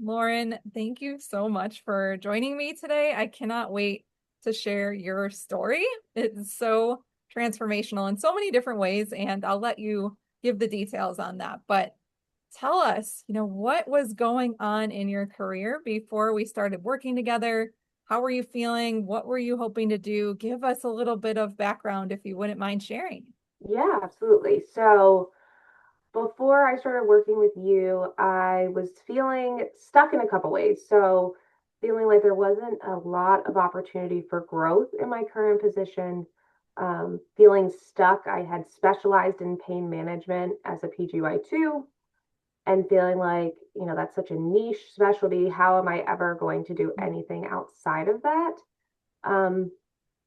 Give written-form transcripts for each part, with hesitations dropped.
Lauren, thank you so much for joining me today. I cannot wait to share your story. It's so transformational in so many different ways, and I'll let you give the details on that. But tell us, what was going on in your career before we started working together? How were you feeling? What were you hoping to do? Give us a little bit of background if you wouldn't mind sharing. Yeah, absolutely. So before I started working with you, I was feeling stuck in a couple ways. So feeling like there wasn't a lot of opportunity for growth in my current position. Feeling stuck. I had specialized in pain management as a PGY2 and feeling like, that's such a niche specialty. How am I ever going to do anything outside of that? Um,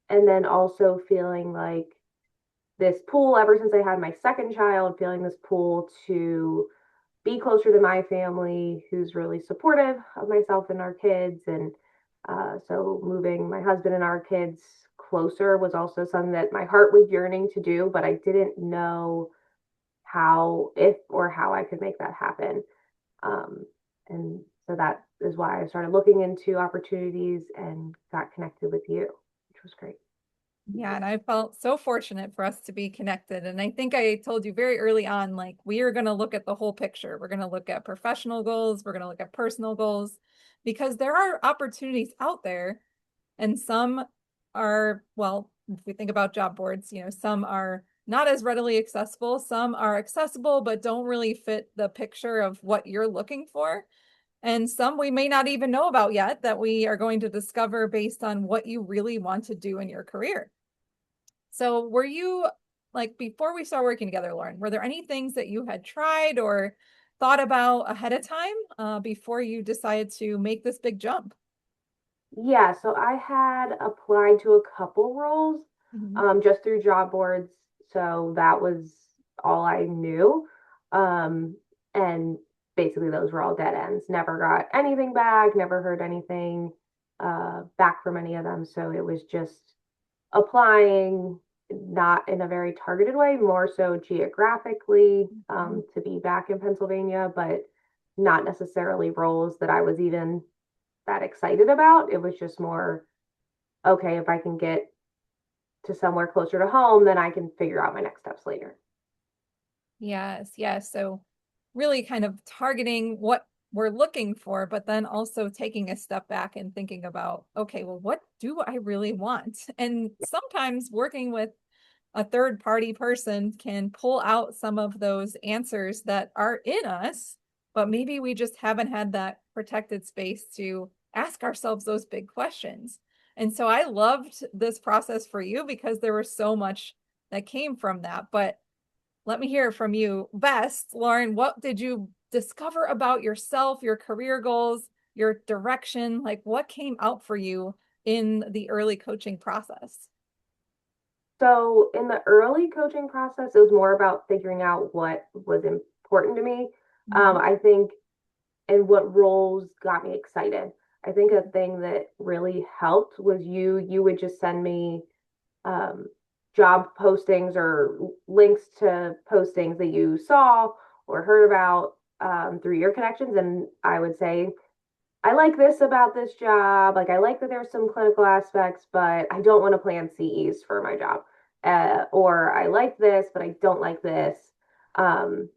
and then also feeling like this pull ever since I had my second child, feeling this pull to be closer to my family who's really supportive of myself and our kids. And so moving my husband and our kids closer was also something that my heart was yearning to do, but I didn't know how, if or how I could make that happen. Um, and so that is why I started looking into opportunities and got connected with you, which was great. Yeah, and I felt so fortunate for us to be connected. And I think I told you very early on, like, we are going to look at the whole picture. We're going to look at professional goals, we're going to look at personal goals, because there are opportunities out there, and some are, well, if we think about job boards, some are not as readily accessible, some are accessible, but don't really fit the picture of what you're looking for. And some we may not even know about yet that we are going to discover based on what you really want to do in your career. So were you like before we started working together, Lauren, were there any things that you had tried or thought about ahead of time before you decided to make this big jump? Yeah, so I had applied to a couple roles Mhm. just through job boards. So that was all I knew. Um, and basically, those were all dead ends. Never got anything back, never heard anything back from any of them. So it was just applying, not in a very targeted way, more so geographically to be back in Pennsylvania, but not necessarily roles that I was even that excited about. It was just more, okay, if I can get to somewhere closer to home, then I can figure out my next steps later. Yes, yes. So really kind of targeting what we're looking for, but then also taking a step back and thinking about, okay, well, what do I really want? And sometimes working with a third party person can pull out some of those answers that are in us, but maybe we just haven't had that protected space to ask ourselves those big questions. And so I loved this process for you because there was so much that came from that. But let me hear from you best, Lauren. What did you discover about yourself, your career goals, your direction? Like what came out for you in the early coaching process? So in the early coaching process, it was more about figuring out what was important to me. Mhm. I think, and what roles got me excited. I think a thing that really helped was you would just send me um, job postings or links to postings that you saw or heard about through your connections. And I would say, I like this about this job. Like, I like that there's some clinical aspects, but I don't want to plan CEs for my job. Or I like this, but I don't like this. Um,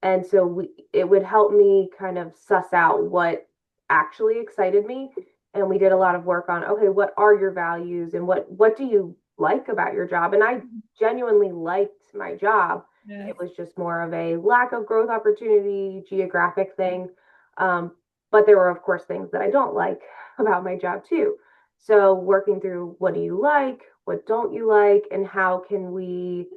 and so it would help me kind of suss out what actually excited me. And we did a lot of work on, okay, what are your values and what do you like about your job? And I genuinely liked my job. Yes. It was just more of a lack of growth opportunity, geographic thing. Um, but there were, of course, things that I don't like about my job too. So working through what do you like, what don't you like, and how can we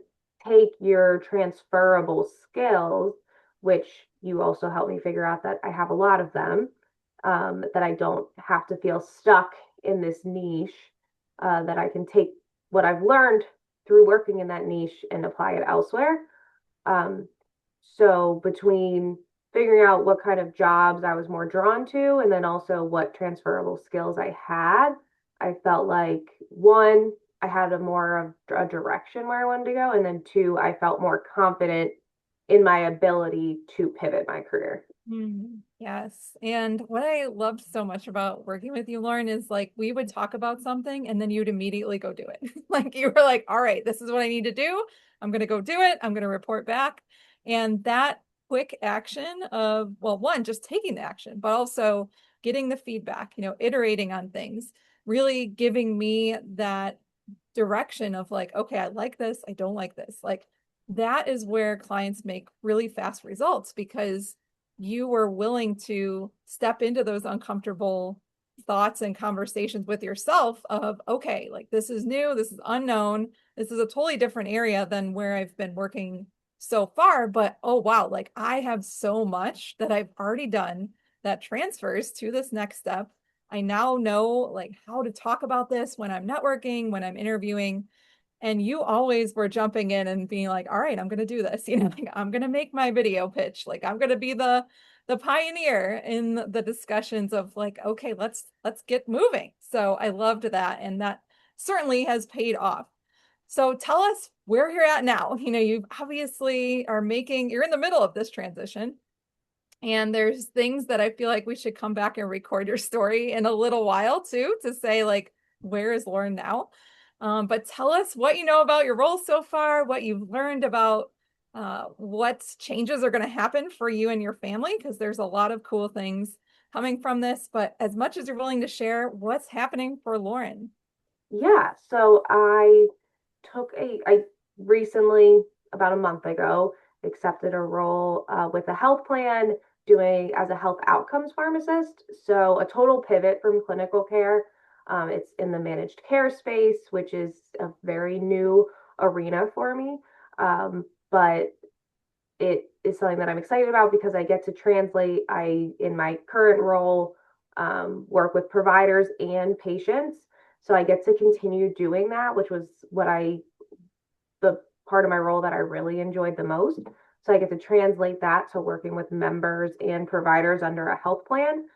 take your transferable skills, which you also helped me figure out that I have a lot of them, that I don't have to feel stuck in this niche, that I can take what I've learned through working in that niche and apply it elsewhere. Um, so between figuring out what kind of jobs I was more drawn to and then also what transferable skills I had, I felt like one, I had a more of a direction where I wanted to go, and then two, I felt more confident in my ability to pivot my career. Yes. And what I loved so much about working with you, Lauren, is like we would talk about something and then you'd immediately go do it. Like you were like, all right, this is what I need to do. I'm going to go do it. I'm going to report back. And that quick action of, well, one, just taking the action, but also getting the feedback, iterating on things, really giving me that direction of like, okay, I like this, I don't like this. Like that is where clients make really fast results because you were willing to step into those uncomfortable thoughts and conversations with yourself of, okay, like this is new, this is unknown, this is a totally different area than where I've been working so far. But oh, wow, like I have so much that I've already done that transfers to this next step. I now know like how to talk about this when I'm networking, when I'm interviewing. And you always were jumping in and being like, all right, I'm going to do this. Like I'm going to make my video pitch. Like I'm going to be the pioneer in the discussions of like, okay, let's get moving. So I loved that. And that certainly has paid off. So tell us where you're at now. You obviously you're in the middle of this transition. And there's things that I feel like we should come back and record your story in a little while too, to say like, where is Lauren now? But tell us what you know about your role so far, what you've learned about what changes are going to happen for you and your family, because there's a lot of cool things coming from this. But as much as you're willing to share, what's happening for Lauren? Yeah, so I recently, about a month ago, accepted a role with a health plan doing as a health outcomes pharmacist. So a total pivot from clinical care. It's in the managed care space, which is a very new arena for me. But it is something that I'm excited about because I get to translate. In my current role, work with providers and patients. So I get to continue doing that, which was the part of my role that I really enjoyed the most. So I get to translate that to working with members and providers under a health plan.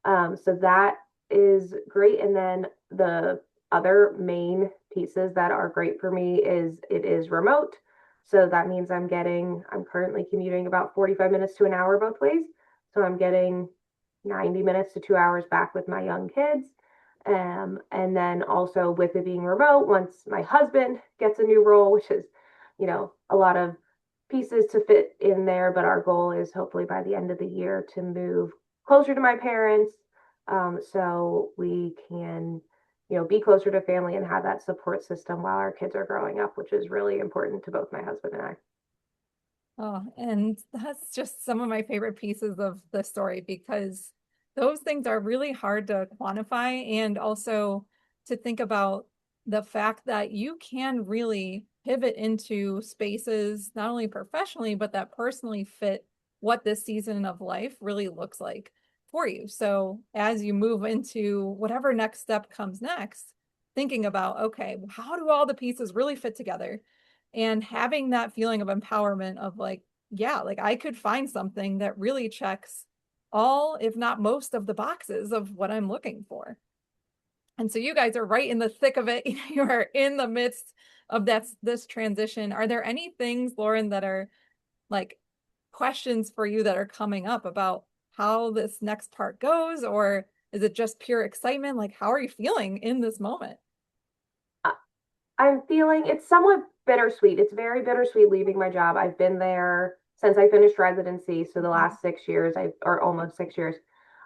So that is great. And then the other main pieces that are great for me is it is remote. So that means I'm currently commuting about 45 minutes to an hour both ways. So I'm getting 90 minutes to 2 hours back with my young kids. And then also with it being remote, once my husband gets a new role, which is, a lot of pieces to fit in there, but our goal is hopefully by the end of the year to move closer to my parents, so we can, be closer to family and have that support system while our kids are growing up, which is really important to both my husband and I. Oh, and that's just some of my favorite pieces of the story because those things are really hard to quantify and also to think about the fact that you can really pivot into spaces, not only professionally, but that personally fit what this season of life really looks like for you. So as you move into whatever next step comes next, thinking about, okay, how do all the pieces really fit together? And having that feeling of empowerment of like, yeah, like I could find something that really checks all, if not most of the boxes of what I'm looking for. And so you guys are right in the thick of it. You are in the midst of this transition. Are there any things, Lauren, that are like questions for you that are coming up about how this next part goes? Or is it just pure excitement? Like, how are you feeling in this moment? I'm feeling it's somewhat bittersweet. It's very bittersweet leaving my job. I've been there since I finished residency. So the last 6 years, or almost 6 years,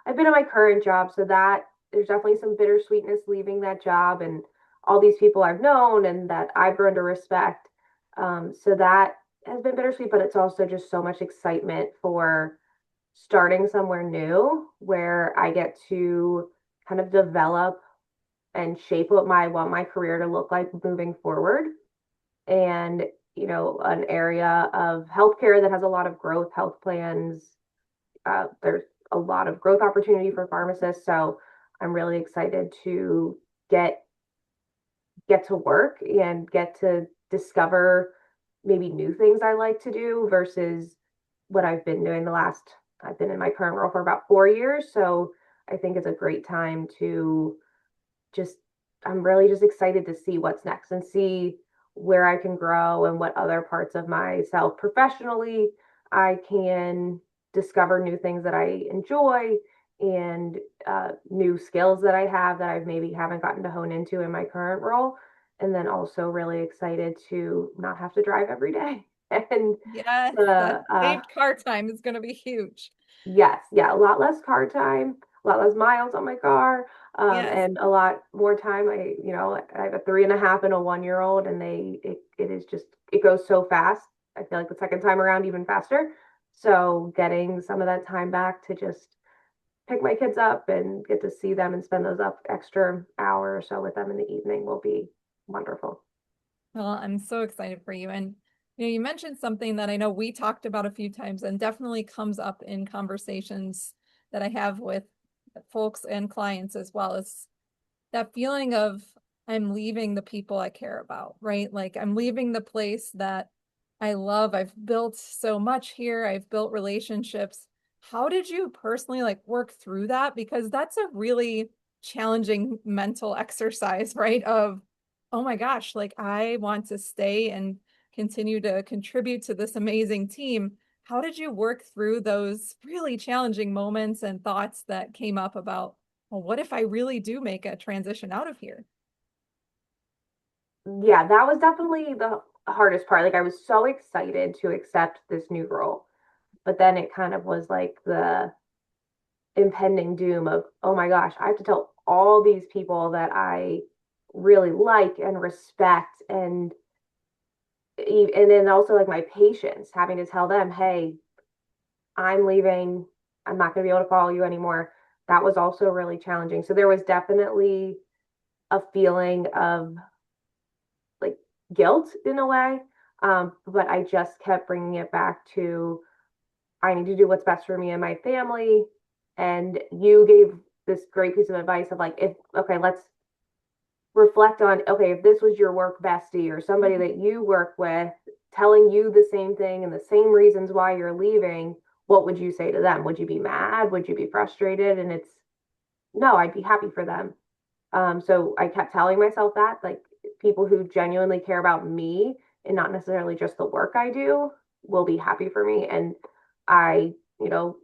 I've been at my current job. So that there's definitely some bittersweetness leaving that job and all these people I've known and that I've grown to respect. So that has been bittersweet, but it's also just so much excitement for starting somewhere new where I get to kind of develop and shape what I want my career to look like moving forward. And, an area of healthcare that has a lot of growth, health plans. There's a lot of growth opportunity for pharmacists. So I'm really excited to get get to work and get to discover maybe new things I like to do versus what I've been doing I've been in my current role for about 4 years. So I think it's a great time to just I'm really just excited to see what's next and see where I can grow and what other parts of myself professionally I can discover new things that I enjoy and new skills that I have that I've maybe haven't gotten to hone into in my current role. And then also really excited to not have to drive every day. And Yes, that the saved car time is going to be huge. yes, yeah, a lot less car time, a lot less miles on my car, Yes. and a lot more time. I have a 3.5 and a 1 year old, and it is just, it goes so fast. I feel like the second time around, even faster. So getting some of that time back to just pick my kids up and get to see them and spend those up extra hour or so with them in the evening will be wonderful. Well, I'm so excited for you. And you mentioned something that I know we talked about a few times and definitely comes up in conversations that I have with folks and clients as well. Is that feeling of I'm leaving the people I care about, right? Like I'm leaving the place that I love. I've built so much here. I've built relationships. How did you personally like work through that? Because that's a really challenging mental exercise, right? Of, oh my gosh, like I want to stay and continue to contribute to this amazing team. How did you work through those really challenging moments and thoughts that came up about, well, what if I really do make a transition out of here? Yeah, that was definitely the hardest part. Like I was so excited to accept this new role, but then it kind of was like the impending doom of, oh my gosh, I have to tell all these people that I really like and respect, and then also like my patients, having to tell them, hey, I'm leaving. I'm not going to be able to follow you anymore. That was also really challenging. So there was definitely a feeling of like guilt in a way. But I just kept bringing it back to I need to do what's best for me and my family. And you gave this great piece of advice of like, if, okay, let's reflect on, okay, if this was your work bestie or somebody Mhm. that you work with telling you the same thing and the same reasons why you're leaving, what would you say to them? Would you be mad? Would you be frustrated? And it's no, I'd be happy for them. So I kept telling myself that, like, people who genuinely care about me and not necessarily just the work I do will be happy for me. And I, you know,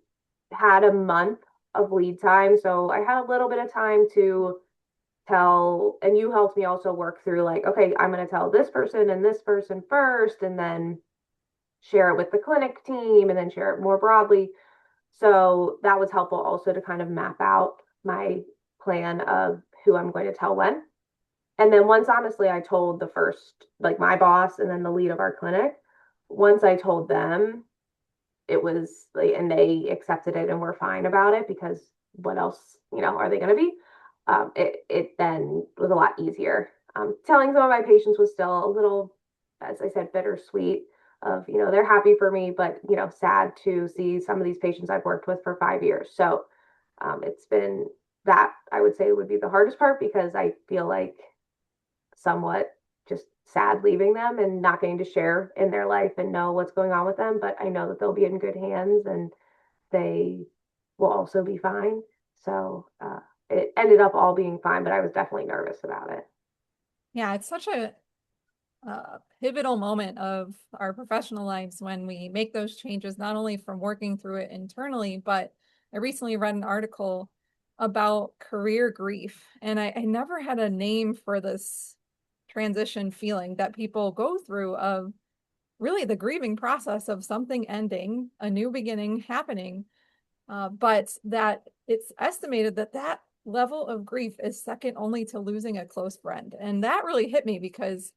had a month of lead time. So I had a little bit of time to tell, and you helped me also work through like, okay, I'm going to tell this person first, and then share it with the clinic team, and then share it more broadly. So that was helpful also to kind of map out my plan of who I'm going to tell when. And then once honestly I told the first, like my boss and then the lead of our clinic, once I told them, it was like, and they accepted it and were fine about it because what else, are they going to be? It then was a lot easier. Telling some of my patients was still a little, as I said, bittersweet of, they're happy for me, but, sad to see some of these patients I've worked with for 5 years. So it's been that I would say would be the hardest part because I feel like somewhat just sad leaving them and not getting to share in their life and know what's going on with them. But I know that they'll be in good hands and they will also be fine. So it ended up all being fine, but I was definitely nervous about it. Yeah, it's such a pivotal moment of our professional lives when we make those changes, not only from working through it internally, but I recently read an article about career grief. And I never had a name for this transition feeling that people go through of really the grieving process of something ending, a new beginning happening. But that it's estimated that that level of grief is second only to losing a close friend. And that really hit me because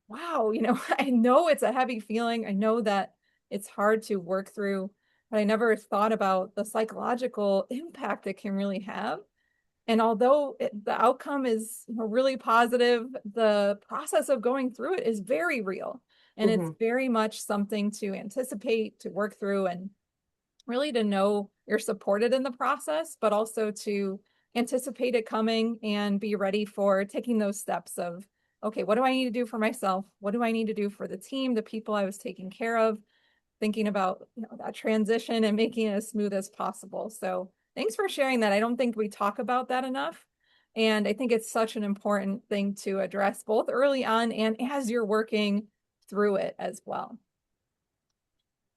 wow, I know it's a heavy feeling. I know that it's hard to work through, but I never thought about the psychological impact it can really have. And although the outcome is really positive, the process of going through it is very real. And it's Mm-hmm. very much something to anticipate, to work through, and really to know you're supported in the process, but also to anticipate it coming and be ready for taking those steps of, okay, what do I need to do for myself? What do I need to do for the team, the people I was taking care of? Thinking about, that transition and making it as smooth as possible. So thanks for sharing that. I don't think we talk about that enough. And I think it's such an important thing to address both early on and as you're working through it as well.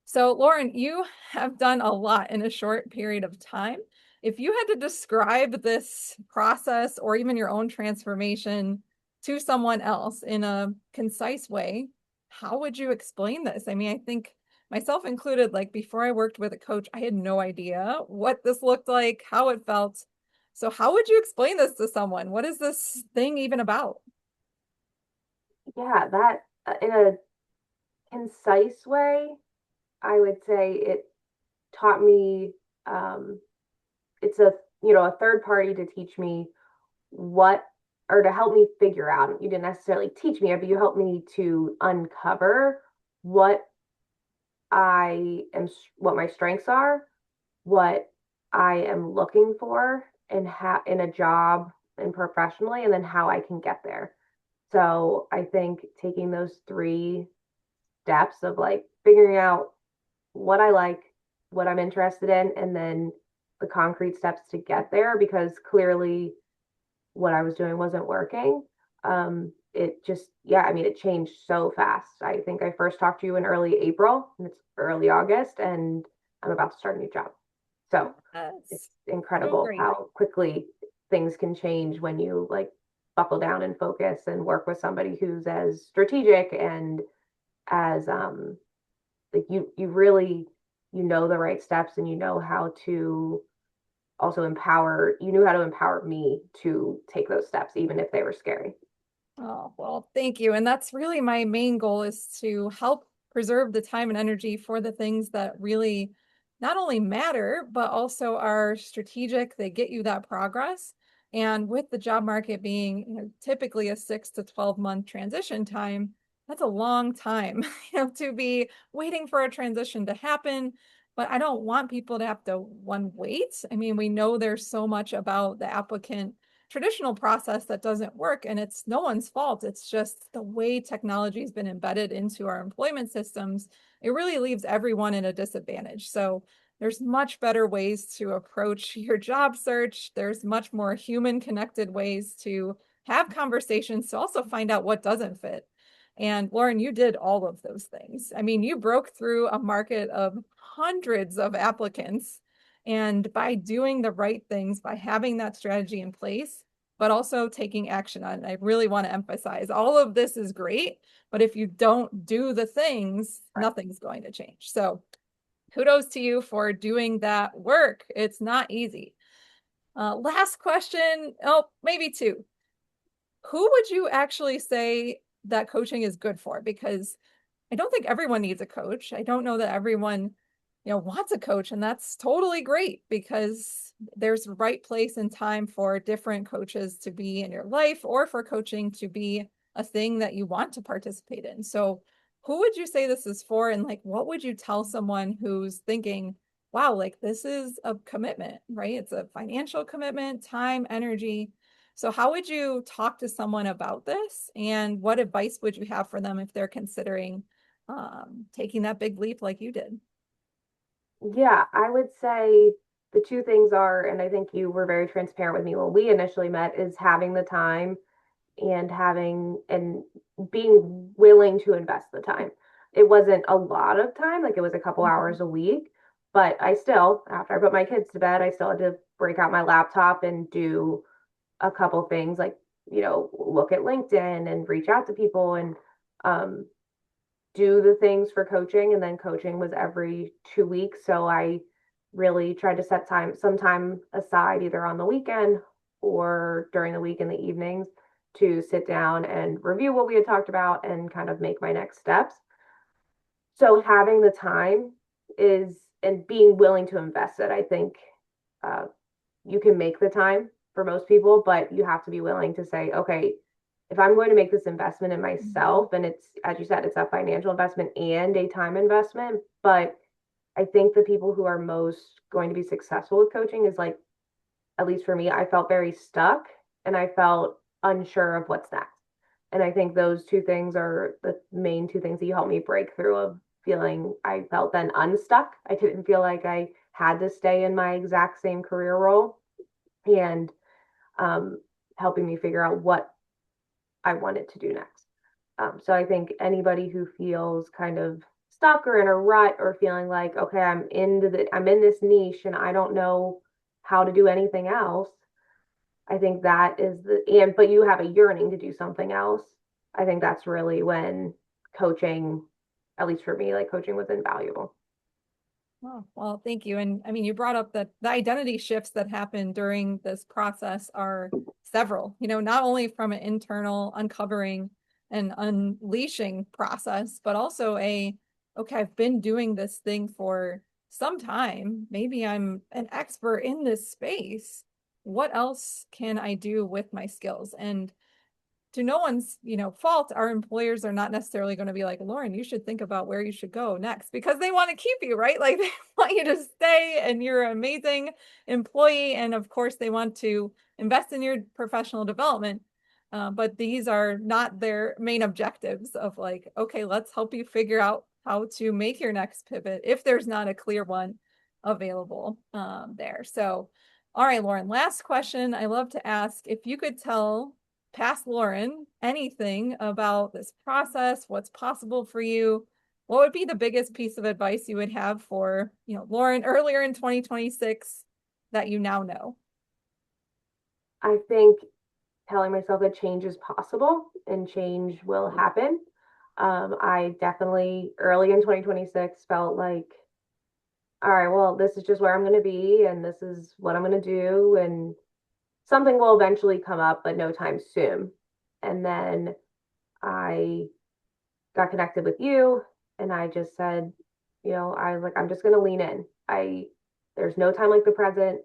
So, Lauren, you have done a lot in a short period of time. If you had to describe this process or even your own transformation to someone else in a concise way, how would you explain this? I mean, I think myself included, like before I worked with a coach, I had no idea what this looked like, how it felt. So, how would you explain this to someone? What is this thing even about? Yeah, that in a concise way, I would say it taught me it's a a third party to teach me what or to help me figure out. You didn't necessarily teach me, but you helped me to uncover what what my strengths are, what I am looking for in a job and professionally, and then how I can get there. So I think taking those three steps of like figuring out what I like, what I'm interested in, and then the concrete steps to get there because clearly what I was doing wasn't working. It just, yeah, I mean, it changed so fast. I think I first talked to you in early April and it's early August, and I'm about to start a new job. So it's That's so incredible great. how quickly things can change when you like buckle down and focus and work with somebody who's as strategic and as like you really know the right steps and you know how to also empower you knew how to empower me to take those steps even if they were scary. Oh, well, thank you. And that's really my main goal is to help preserve the time and energy for the things that really not only matter, but also are strategic. They get you that progress. And with the job market being, typically a 6 to 12 month transition time, that's a long time, to be waiting for a transition to happen. But I don't want people to have to one wait. I mean, we know there's so much about the applicant traditional process that doesn't work, and it's no one's fault. It's just the way technology has been embedded into our employment systems. It really leaves everyone in a disadvantage. So there's much better ways to approach your job search. There's much more human connected ways to have conversations to also find out what doesn't fit. And Lauren, you did all of those things. I mean, you broke through a market of hundreds of applicants. And by doing the right things, by having that strategy in place, but also taking action on it, I really want to emphasize all of this is great. But if you don't do the things, Right. nothing's going to change. So kudos to you for doing that work. It's not easy. Last question. Oh, maybe two. Who would you actually say that coaching is good for? Because I don't think everyone needs a coach. I don't know that everyone, wants a coach, and that's totally great because there's right place and time for different coaches to be in your life or for coaching to be a thing that you want to participate in. So, who would you say this is for? And like, what would you tell someone who's thinking, wow, like this is a commitment, right? It's a financial commitment, time, energy. So, how would you talk to someone about this? And what advice would you have for them if they're considering taking that big leap like you did? Yeah, I would say the two things are, and I think you were very transparent with me when we initially met, is having the time and having and being willing to invest the time. It wasn't a lot of time, like it was a couple Mhm. hours a week, but I still, after I put my kids to bed, I still had to break out my laptop and do a couple things like, look at LinkedIn and reach out to people and um, do the things for coaching. And then coaching was every 2 weeks. So I really tried to set some time aside either on the weekend or during the week in the evenings to sit down and review what we had talked about and kind of make my next steps. So having the time is and being willing to invest it, I think uh, you can make the time for most people, but you have to be willing to say, okay, if I'm going to make this investment in Mhm. myself, and it's, as you said, it's a financial investment and a time investment, but I think the people who are most going to be successful with coaching is like, at least for me, I felt very stuck and I felt unsure of what's next. And I think those two things are the main two things that you helped me break through of feeling I felt then unstuck. I didn't feel like I had to stay in my exact same career role and um, helping me figure out what I wanted to do next. So I think anybody who feels kind of stuck or in a rut or feeling like, okay, I'm in this niche and I don't know how to do anything else. I think that is but you have a yearning to do something else. I think that's really when coaching, at least for me, like coaching was invaluable. Oh, well, thank you. And I mean, you brought up that the identity shifts that happen during this process are several, not only from an internal uncovering and unleashing process, but also okay, I've been doing this thing for some time. Maybe I'm an expert in this space. What else can I do with my skills? And to no one's fault, our employers are not necessarily going to be like, Lauren, you should think about where you should go next, because they want to keep you, right? Like they want you to stay and you're an amazing employee, and of course they want to invest in your professional development. But these are not their main objectives of like, okay, let's help you figure out how to make your next pivot if there's not a clear one available there. So all right, Lauren, last question I love to ask: if you could tell past Lauren anything about this process, what's possible for you, what would be the biggest piece of advice you would have for, Lauren earlier in 2026 that you now know? I think telling myself that change is possible and change will happen. I definitely early in 2026 felt like, all right, well, this is just where I'm going to be and this is what I'm going to do. And something will eventually come up, but no time soon. And then I got connected with you and I just said, I was like, I'm just going to lean in. There's no time like the present.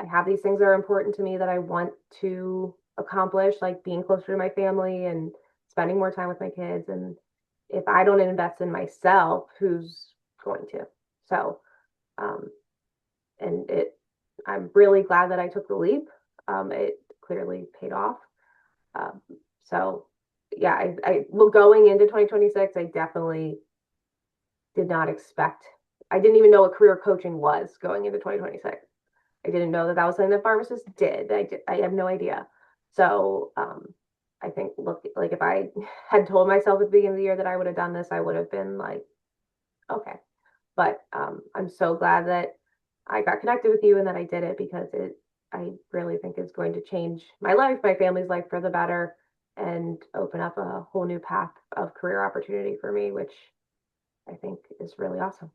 I have these things that are important to me that I want to accomplish, like being closer to my family and spending more time with my kids. And if I don't invest in myself, who's going to? So, um, and I'm really glad that I took the leap. It clearly paid off. Um, so yeah, well, going into 2026, I definitely did not expect, I didn't even know what career coaching was going into 2026. I didn't know that that was something that pharmacists did. I have no idea. So I think, look, like if I had told myself at the beginning of the year that I would have done this, I would have been like, okay. But I'm so glad that I got connected with you and that I did it because I really think is going to change my life, my family's life for the better, and open up a whole new path of career opportunity for me, which I think is really awesome.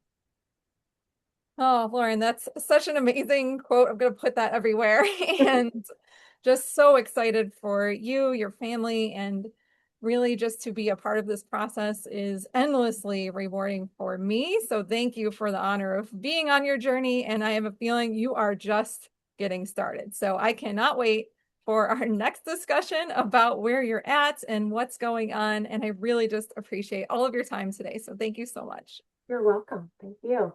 Oh, Lauren, that's such an amazing quote. I'm going to put that everywhere. And just so excited for you, your family, and really just to be a part of this process is endlessly rewarding for me. So thank you for the honor of being on your journey. And I have a feeling you are just getting started. So I cannot wait for our next discussion about where you're at and what's going on. And I really just appreciate all of your time today. So thank you so much. You're welcome. Thank you.